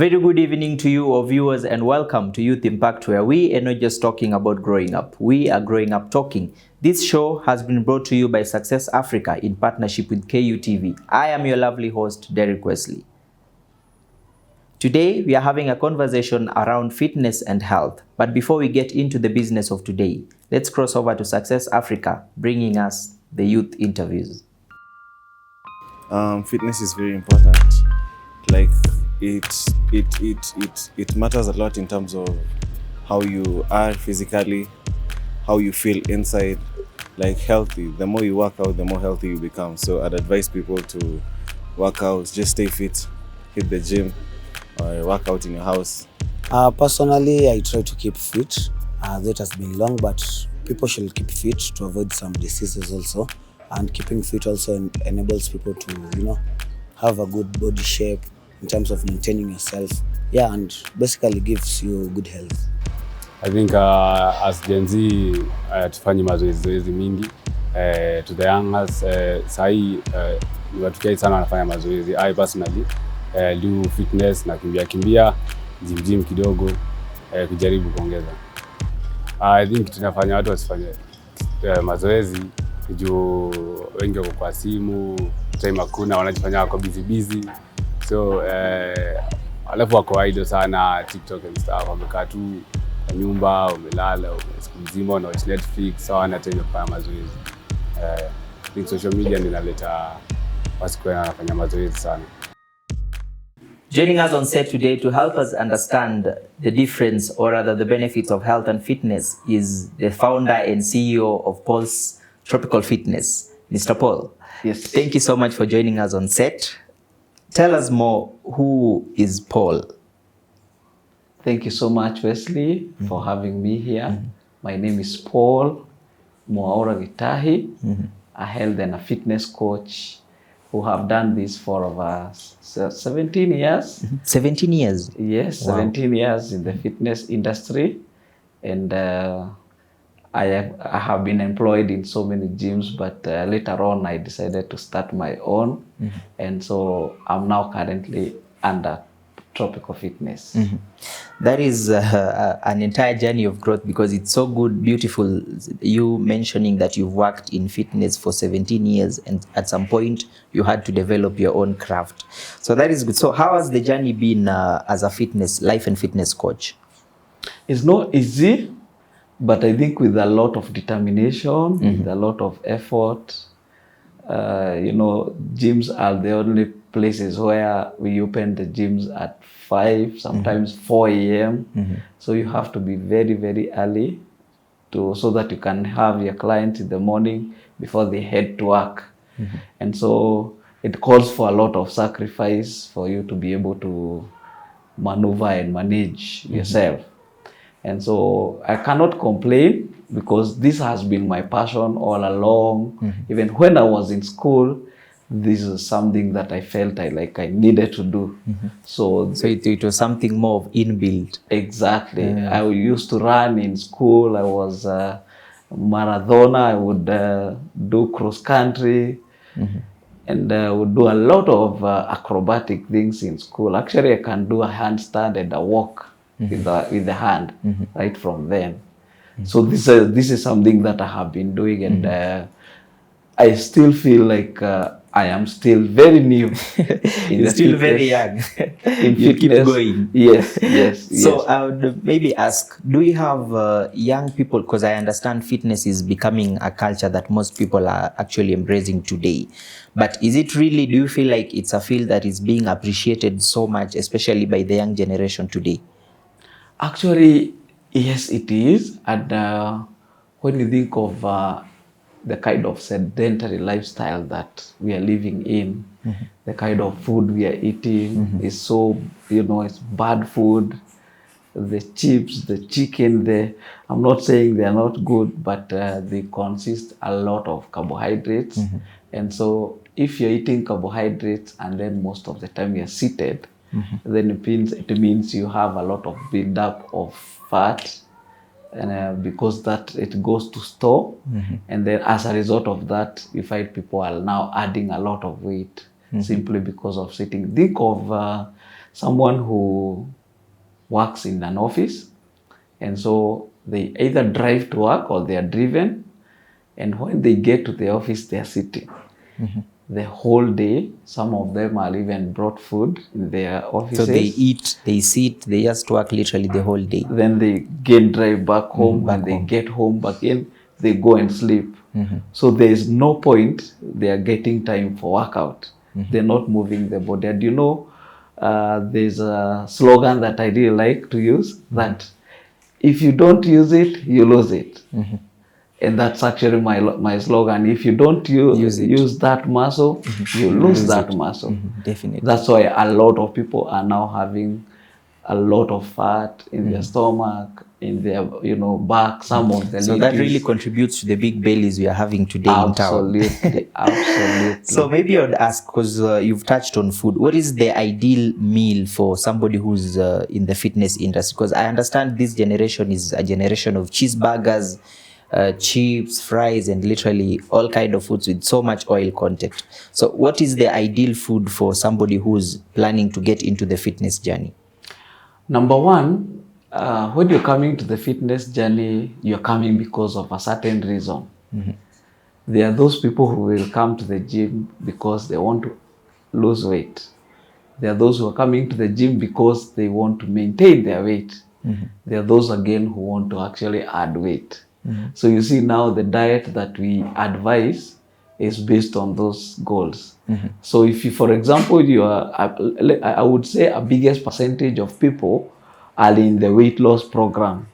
very good evening to you, our viewers, and welcome to Youth Impact, where we are not just talking about growing up. We are growing up talking. This show has been brought to you by Success Africa in partnership with KUTV. I am your lovely host, Derek Wesley. Today, we are having a conversation around fitness and health. But before we get into the business of today, let's cross over to Success Africa, bringing us the youth interviews. Fitness is very important. Like it matters a lot in terms of how you are physically, how you feel inside. Like healthy, the more you work out, the more healthy you become. So I'd advise people to work out, just stay fit, hit the gym, or work out in your house. Personally, I try to keep fit. That has been long, but people should keep fit to avoid some diseases also. And keeping fit also enables people to, have a good body shape in terms of maintaining yourself. Yeah, and basically gives you good health. I think as Gen Z, tufanyi mazoezi mingi. To the youngers, sahi ni watu kiasi sana wanafanya mazoezi. I personally do fitness na kimbia, gym kidogo, kujaribu kuongeza. I think tunafanya watu wasifanye mazoezi juu wengi wako kwa simu, time hakuna, wanajifanya wako busy. So alafu wako idle sana, TikTok and stuff, wamekaa tu kwa nyumba, wamelala, siku nzima na watch Netflix, sawa na time kufanya mazoezi. I think social media inaleta wasikuwe wanafanya mazoezi sana. Joining us on set today to help us understand the difference, or rather the benefits of health and fitness, is the founder and CEO of Paul's Tropical Fitness, Mr. Paul. Yes. Thank you so much for joining us on set. Tell us more, who is Paul? Thank you so much, Wesley, for having me here. My name is Paul Mwaura Gitahi, a health and a fitness coach who have done this for over 17 years. 17 years? Yes, 17 years in the fitness industry. And I have been employed in so many gyms, but later on I decided to start my own. And so I'm now currently under Tropical Fitness. That is an entire journey of growth, because it's so good, beautiful. You mentioning that you've worked in fitness for 17 years and at some point you had to develop your own craft. So that is good. So how has the journey been as a life and fitness coach? It's not easy, but I think with a lot of determination, with a lot of effort. Gyms are the only places where we open the gyms at 5, sometimes 4 a.m. So you have to be very, very early so that you can have your clients in the morning before they head to work. And so it calls for a lot of sacrifice for you to be able to maneuver and manage yourself. And so I cannot complain, because this has been my passion all along. Even when I was in school, this is something that I felt I needed to do. So it was something more of inbuilt. Exactly. I used to run in school. I was a marathoner. I would do cross country. And I would do a lot of acrobatic things in school. Actually, I can do a handstand and a walk with the hand right from then. So this is something that I have been doing, and I still feel like I am still very new. You're still very young. You keep going. Yes. So I would maybe ask, do you have young people, because I understand fitness is becoming a culture that most people are actually embracing today. But is it really, do you feel like it's a field that is being appreciated so much, especially by the young generation today? Actually, yes, it is. And when you think of the kind of sedentary lifestyle that we are living in, the kind of food we are eating is so, it's bad food. The chips, the chicken, I'm not saying they are not good, but they consist a lot of carbohydrates. And so if you're eating carbohydrates and then most of the time you're seated, then it means you have a lot of build-up of fat, and because that it goes to store, and then as a result of that, you find people are now adding a lot of weight simply because of sitting. Think of someone who works in an office, and so they either drive to work or they are driven, and when they get to the office, they are sitting the whole day. Some of them are even brought food in their offices. So they eat, they sit, they just work literally the whole day. Then they drive back home. When they get home back in, they go and sleep. So there is no point they are getting time for workout. They're not moving the body. And you know, there's a slogan that I really like to use, that if you don't use it, you lose it. And that's actually my slogan. If you don't use that muscle, you lose that muscle. Definitely. That's why a lot of people are now having a lot of fat in their stomach, in their back, some of the So that really contributes to the big bellies we are having today in town. Absolutely. So maybe I would ask, because you've touched on food, what is the ideal meal for somebody who's in the fitness industry? Because I understand this generation is a generation of cheeseburgers, chips, fries, and literally all kind of foods with so much oil content. So what is the ideal food for somebody who's planning to get into the fitness journey? Number one, when you're coming to the fitness journey, you're coming because of a certain reason. There are those people who will come to the gym because they want to lose weight. There are those who are coming to the gym because they want to maintain their weight. There are those again who want to actually add weight. So you see now the diet that we advise is based on those goals. So if you, for example, you are, I would say a biggest percentage of people are in the weight loss program.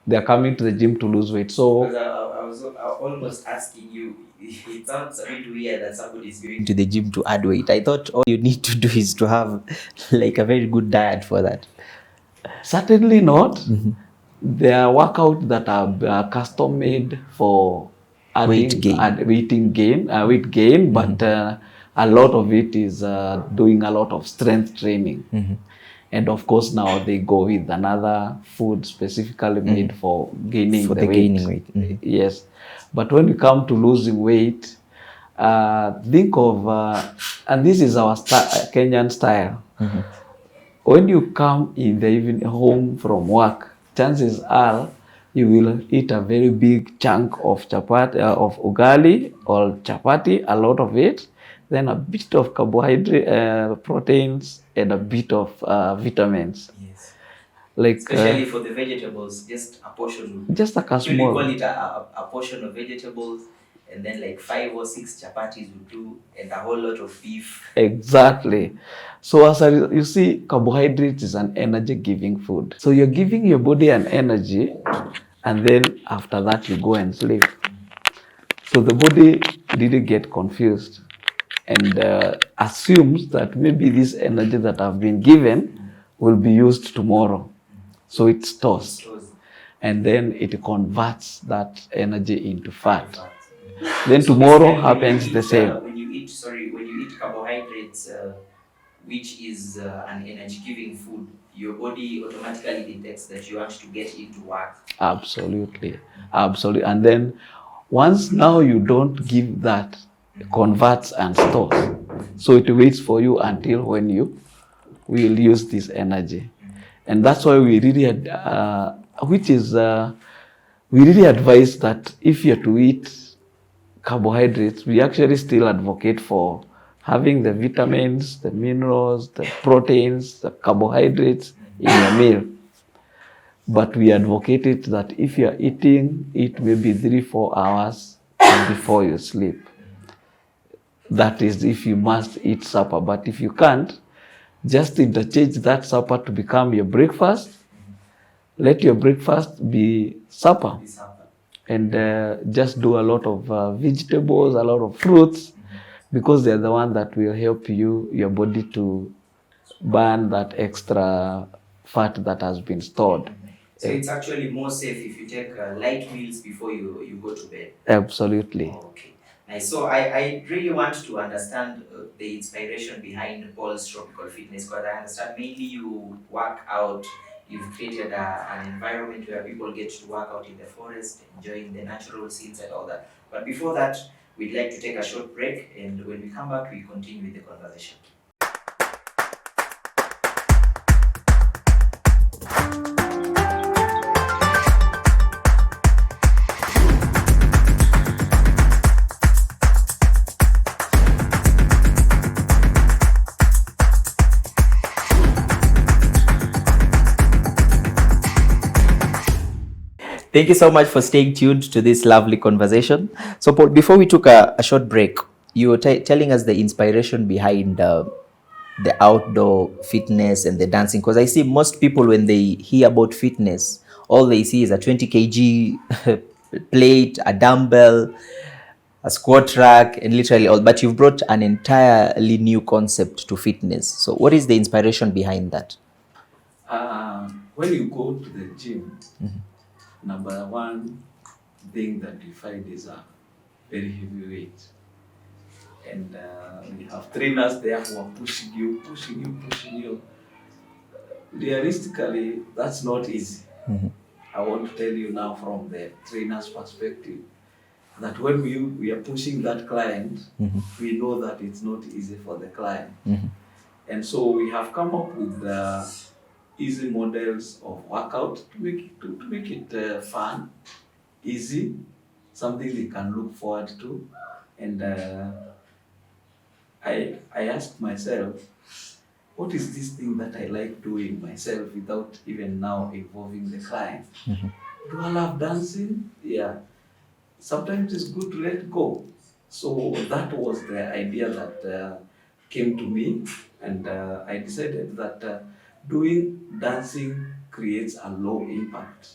They are coming to the gym to lose weight. So I was almost asking you, it sounds a bit weird that somebody is going to the gym to add weight. I thought all you need to do is to have like a very good diet for that. Certainly not. There are workouts that are custom made for Weight gain. Weight gain, but a lot of it is doing a lot of strength training. And of course now they go with another food specifically made for gaining For the the weight. gaining weight. Yes. But when we come to losing weight, think of, and this is our Kenyan style. When you come in the evening home from work, chances are you will eat a very big chunk of chapati, of ugali or chapati, a lot of it, then a bit of carbohydrate, proteins, and a bit of vitamins. Yes. Like Especially for the vegetables, just a portion. just like a Usually small. call it a portion of vegetables, and then like 5 or 6 chapatis would do, and a whole lot of beef. Exactly. So as you see, carbohydrates is an energy giving food. So you're giving your body an energy, and then after that you go and sleep. So the body didn't get confused and assumes that maybe this energy that I've been given will be used tomorrow. So it stores, and then it converts that energy into fat. Then tomorrow happens the same. When you eat carbohydrates, which is an energy-giving food, your body automatically detects that you want to get into work. Absolutely. And then once now you don't give that, it converts and stores. So it waits for you until when you will use this energy. And that's why we really we really advise that if you're to eat carbohydrates, we actually still advocate for having the vitamins, the minerals, the proteins, the carbohydrates in your meal. But we advocate it that if you are eating it maybe 3-4 hours before you sleep. That is if you must eat supper. But if you can't, just interchange that supper to become your breakfast. Let your breakfast be supper. And just do a lot of vegetables, a lot of fruits, because they're the one that will help your body to burn that extra fat that has been stored. So it's actually more safe if you take light meals before you go to bed. Absolutely. Okay. Nice. So I really want to understand the inspiration behind Paul's Tropical Fitness, because I understand mainly you work out. You've created an environment where people get to work out in the forest, enjoying the natural scenes and all that. But before that, we'd like to take a short break, and when we come back, we continue with the conversation. Thank you so much for staying tuned to this lovely conversation. So, Paul, before we took a short break, you were telling us the inspiration behind the outdoor fitness and the dancing. Because I see most people, when they hear about fitness, all they see is a 20 kg plate, a dumbbell, a squat rack, and literally all. But you've brought an entirely new concept to fitness. So, what is the inspiration behind that? When you go to the gym, number one thing that you find is a very heavy weight. And we have trainers there who are pushing you. Realistically, that's not easy. I want to tell you now from the trainer's perspective that when we are pushing that client, we know that it's not easy for the client. And so we have come up with easy models of workout to make it fun, easy, something they can look forward to. And I asked myself, what is this thing that I like doing myself without even now involving the client? Do I love dancing? Yeah. Sometimes it's good to let go. So that was the idea that came to me, and I decided that doing dancing creates a low impact.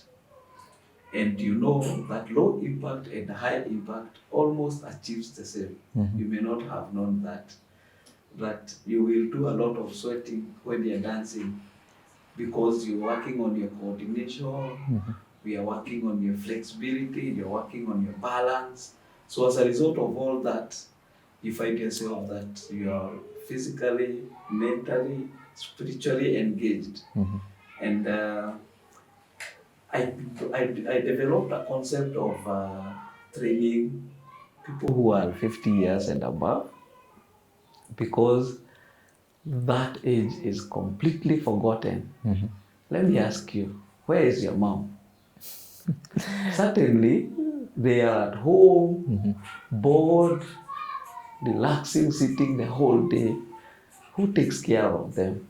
And you know that low impact and high impact almost achieves the same. You may not have known that you will do a lot of sweating when you're dancing because you're working on your coordination, we are working on your flexibility, you're working on your balance. So as a result of all that, you find yourself that you are physically, mentally, spiritually engaged. And I developed a concept of training people who are 50 years and above, because that age is completely forgotten. Let me ask you, where is your mom? Certainly, they are at home, bored, relaxing, sitting the whole day. Who takes care of them?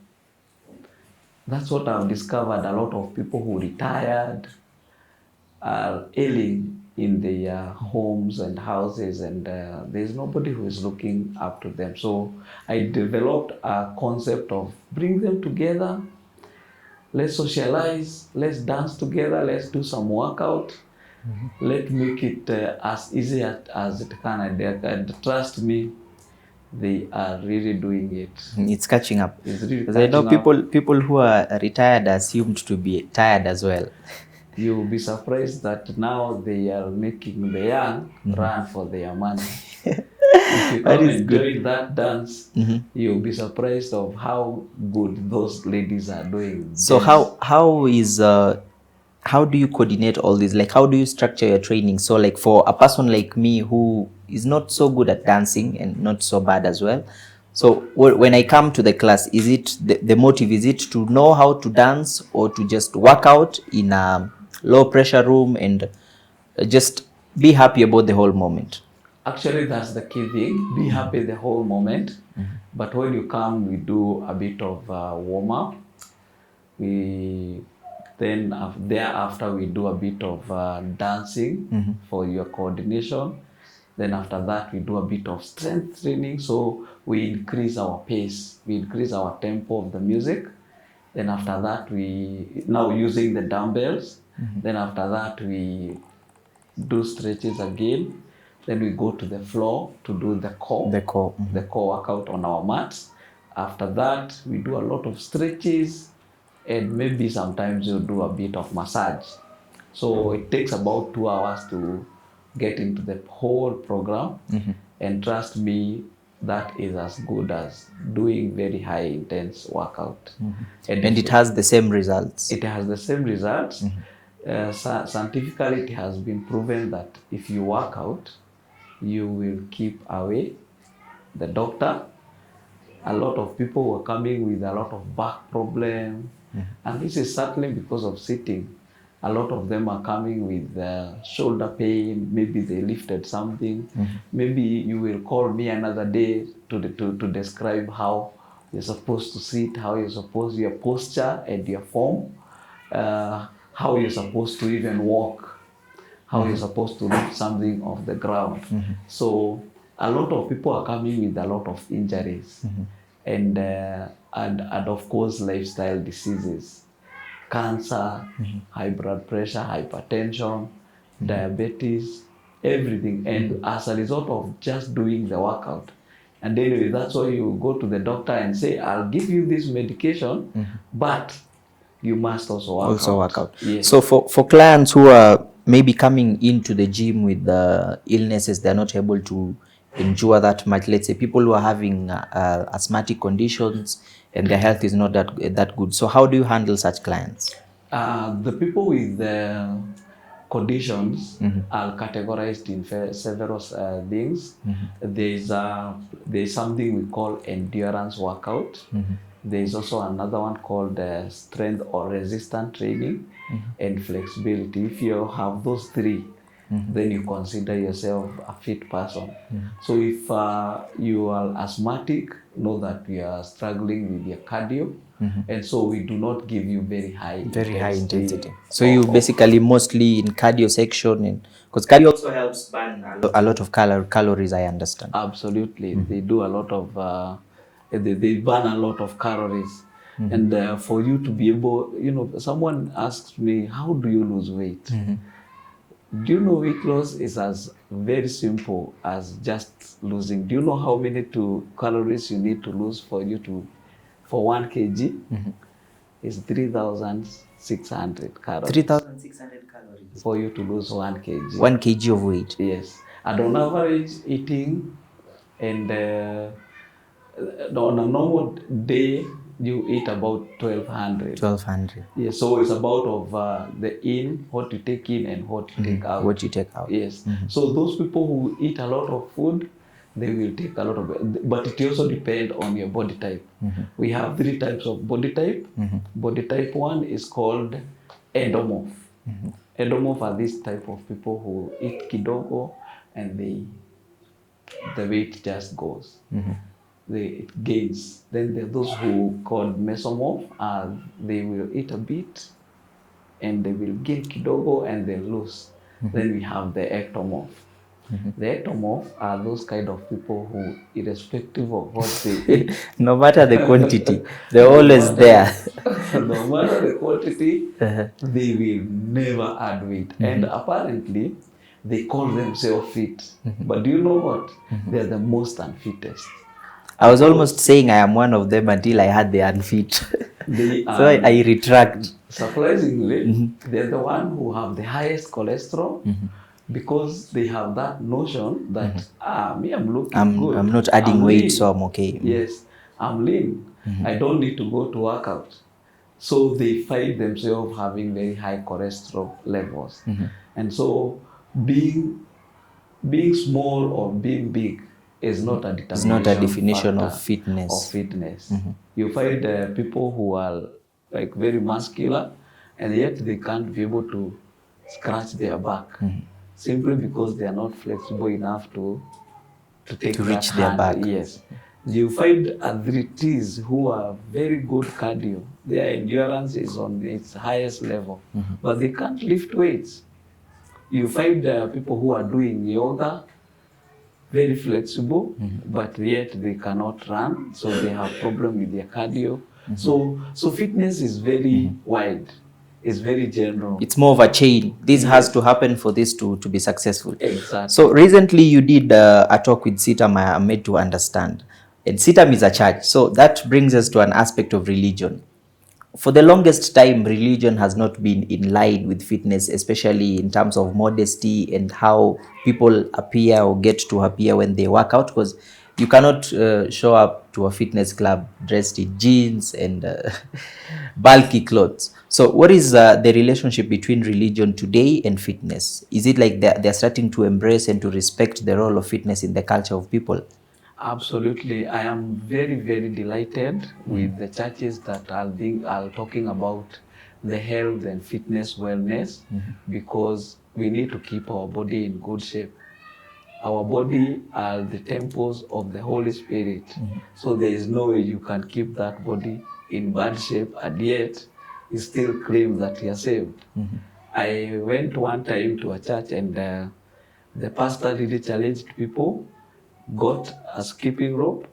That's what I've discovered. A lot of people who retired are ailing in their homes and houses, and there's nobody who is looking up to them. So I developed a concept of bring them together, let's socialize, let's dance together, let's do some workout, let's make it as easy as it can. And trust me, they are really doing it. It's catching up. It's really Because I know catching up. people who are retired are assumed to be tired as well. You'll be surprised that now they are making the young run for their money. If you That come is and good. join that dance, you'll be surprised of how good those ladies are doing. So Dance. how do you coordinate all this? Like, how do you structure your training? So like for a person like me who is not so good at dancing and not so bad as well, so when I come to the class, is it the motive, is it to know how to dance or to just work out in a low pressure room and just be happy about the whole moment? Actually, that's the key thing. Be happy the whole moment. But when you come, we do a bit of warm up. Then thereafter we do a bit of dancing for your coordination. Then after that we do a bit of strength training. So we increase our pace, we increase our tempo of the music. Then after that we now using the dumbbells. Then after that we do stretches again. Then we go to the floor to do the core workout on our mats. After that we do a lot of stretches, and maybe sometimes you do a bit of massage. So it takes about 2 hours to get into the whole program. And trust me, that is as good as doing very high intense workout. And it has the same results. It has the same results. Scientifically, it has been proven that if you work out, you will keep away the doctor. A lot of people were coming with a lot of back problem, and this is certainly because of sitting. A lot of them are coming with shoulder pain. Maybe they lifted something. Maybe you will call me another day to describe how you're supposed to sit, how you're supposed, your posture and your form, how you're supposed to even walk. how you're supposed to lift something off the ground. So a lot of people are coming with a lot of injuries and of course lifestyle diseases, cancer, high blood pressure, hypertension, diabetes, everything. And as a result of just doing the workout. And anyway, that's why you go to the doctor and say, I'll give you this medication, but you must also work out. Yes. So for clients who are maybe coming into the gym with the illnesses, they're not able to endure that much. Let's say people who are having asthmatic conditions and their health is not that good. So how do you handle such clients? The people with the conditions are categorized in several things. There's something we call endurance workout. There's also another one called strength or resistance training and flexibility. If you have those three, then you consider yourself a fit person. So if you are asthmatic, know that we are struggling with your cardio, and so we do not give you very high intensity. So you basically mostly in cardio section, because cardio also helps burn a lot of calories, I understand. Absolutely, they do a lot of they burn a lot of calories. And for you to be able, someone asks me, how do you lose weight? Do you know weight loss is as very simple as just losing? Do you know how many calories you need to lose for 1 kg? It's 3,600 calories. 3,600 calories for you to lose 1 kg. 1 kg of weight. Yes. And on average, eating and on a normal day, you eat about 1,200. 1,200. Yes, so it's about of what you take in and what you take out. What you take out. Yes. So those people who eat a lot of food, they will take a lot of it. But it also depends on your body type. We have 3 types of body type. Body type 1 is called endomorph. Endomorph are this type of people who eat kidogo and the weight just goes. It gains. Then there are those who called mesomorph, they will eat a bit and they will gain kidogo and they lose. Then we have the ectomorph. The ectomorph are those kind of people who, irrespective of what they eat, no matter the quantity, they're always there. No matter the quantity, they will never add weight. And apparently, they call themselves fit. But do you know what? They're the most unfittest. I was almost saying I am one of them until I had the unfit. So I retract. Surprisingly, they're the one who have the highest cholesterol because they have that notion that, me, I'm looking good. I'm not adding weight, lean. so I'm okay. Yes, I'm lean. I don't need to go to workout. So they find themselves having very high cholesterol levels. And so being small or being big is not a determination. It's not a definition of fitness. You find people who are like very muscular and yet they can't be able to scratch their back simply because they are not flexible enough to reach their back. Yes. You find athletes who are very good cardio. Their endurance is on its highest level, but they can't lift weights. You find people who are doing yoga, very flexible, but yet they cannot run, so they have problem with their cardio. So fitness is very wide. It's very general. It's more of a chain. This has to happen for this to be successful. Exactly. So recently you did a talk with CITAM, I am made to understand. And CITAM is a church. So that brings us to an aspect of religion. For the longest time, religion has not been in line with fitness, especially in terms of modesty and how people appear or get to appear when they work out, because you cannot show up to a fitness club dressed in jeans and bulky clothes. So what is the relationship between religion today and fitness? Is it like they're starting to embrace and to respect the role of fitness in the culture of people? Absolutely. I am very, very delighted with the churches that are talking about the health and fitness wellness because we need to keep our body in good shape. Our body are the temples of the Holy Spirit. So there is no way you can keep that body in bad shape and yet you still claim that you are saved. I went one time to a church, and the pastor really challenged people, got a skipping rope,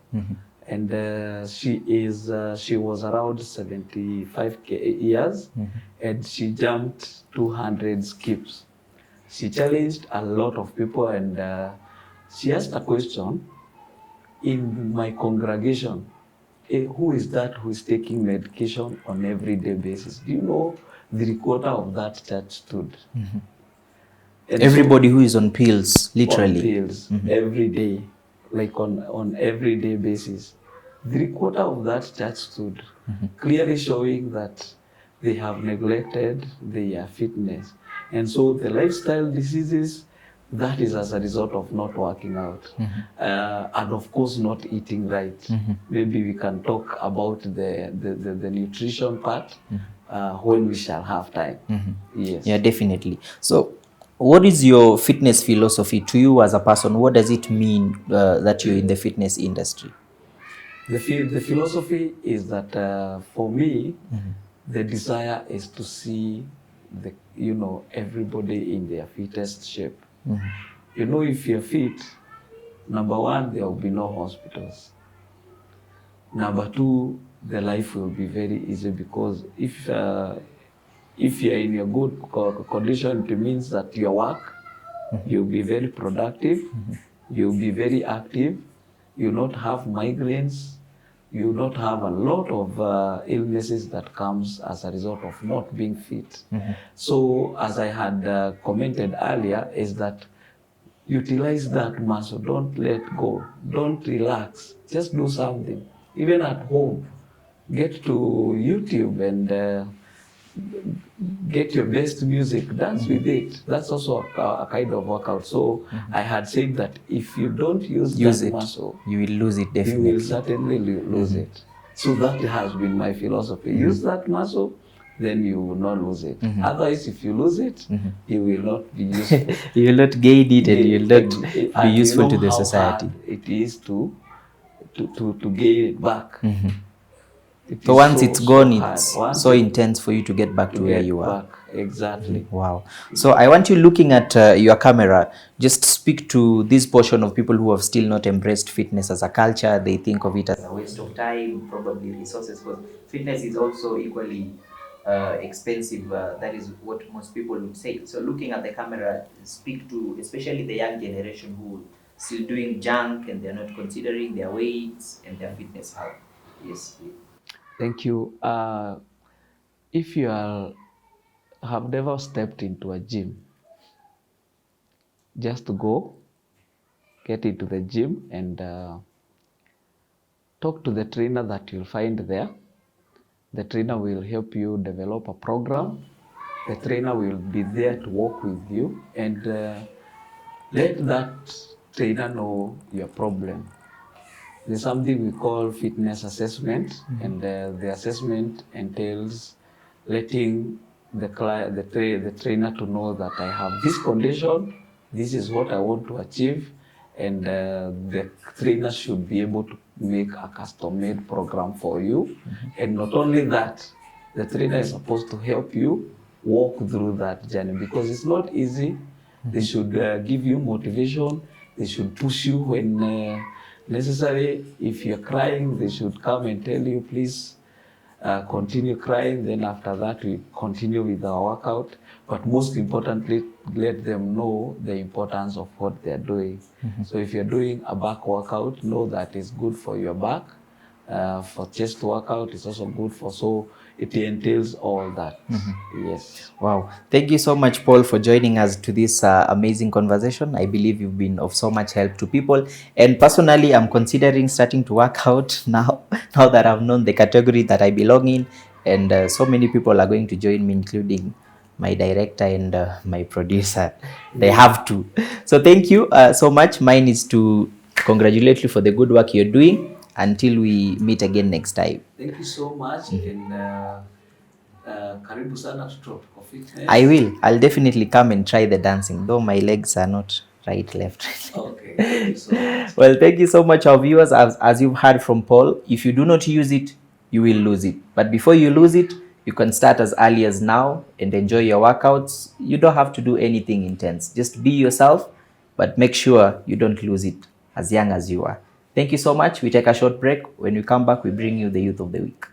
and she was around 75 years, and she jumped 200 skips. She challenged a lot of people, and she asked a question: in my congregation, who is that who is taking medication on everyday basis? Do you know 3/4 of that church stood? And Everybody who is on pills, literally. on pills every day, like on everyday basis. 3/4 of that church stood, clearly showing that they have neglected their fitness. And so the lifestyle diseases, that is as a result of not working out, and of course not eating right. Maybe we can talk about the nutrition part when we shall have time. Yes. Yeah, definitely. So what is your fitness philosophy to you as a person? What does it mean that you're in the fitness industry? The philosophy is that for me, the desire is to see everybody in their fittest shape. If you're fit, number one, there will be no hospitals. Number two, the life will be very easy, because if you're in a good condition, it means that your work, you'll be very productive, you'll be very active, you'll not have migraines, you'll not have a lot of illnesses that comes as a result of not being fit. So as I had commented earlier, is that utilize that muscle, don't let go, don't relax, just do something. Even at home, get to YouTube and get your best music, dance with it. That's also a kind of workout. So I had said that if you don't use that muscle, you will lose it, you definitely. will certainly lose it. So that has been my philosophy. Use that muscle, then you will not lose it. Otherwise, if you lose it, you will not be useful. You will not gain it, and you will not be useful to the how society. hard it is to gain it back. It So is once it's gone, hard. it's Once so intense for you to get back to where get you are. back. Exactly. Wow. So I want you, looking at your camera, just speak to this portion of people who have still not embraced fitness as a culture. They think of it as a waste of time, probably resources, because fitness is also equally expensive. That is what most people would say. So looking at the camera, speak to especially the young generation who still doing junk, and they're not considering their weights and their fitness health. Yes, please. Thank you. If you have never stepped into a gym, just go, get into the gym and talk to the trainer that you'll find there. The trainer will help you develop a program. The trainer will be there to work with you, and let that trainer know your problem. There's something we call fitness assessment, and the assessment entails letting the trainer to know that I have this condition, this is what I want to achieve, and the trainer should be able to make a custom-made program for you. And not only that, the trainer is supposed to help you walk through that journey, because it's not easy. They should give you motivation. They should push you when necessary. If you're crying, they should come and tell you, please continue crying. Then after that, we continue with our workout. But most importantly, let them know the importance of what they're doing. So if you're doing a back workout, know that it's good for your back. For chest workout, it's also good for, so it entails all that. Yes. Wow. Thank you so much, Paul, for joining us to this amazing conversation. I believe you've been of so much help to people. And personally, I'm considering starting to work out now that I've known the category that I belong in. And so many people are going to join me, including my director and my producer. They have to. So thank you so much. Mine is to congratulate you for the good work you're doing. Until we meet again next time. Thank you so much. And karibu sana to Tropical Fitness. I will. I'll definitely come and try the dancing, though my legs are not right, left. Okay. Thank you so much. Well, thank you so much, our viewers. As you've heard from Paul, if you do not use it, you will lose it. But before you lose it, You can start as early as now and enjoy your workouts. You don't have to do anything intense. Just be yourself, but make sure you don't lose it as young as you are. Thank you so much. We take a short break. When we come back, we bring you the youth of the week.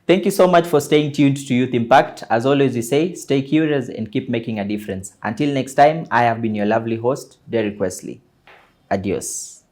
Thank you so much for staying tuned to Youth Impact. As always, we say, stay curious and keep making a difference. Until next time, I have been your lovely host, Derek Wesley. Adios.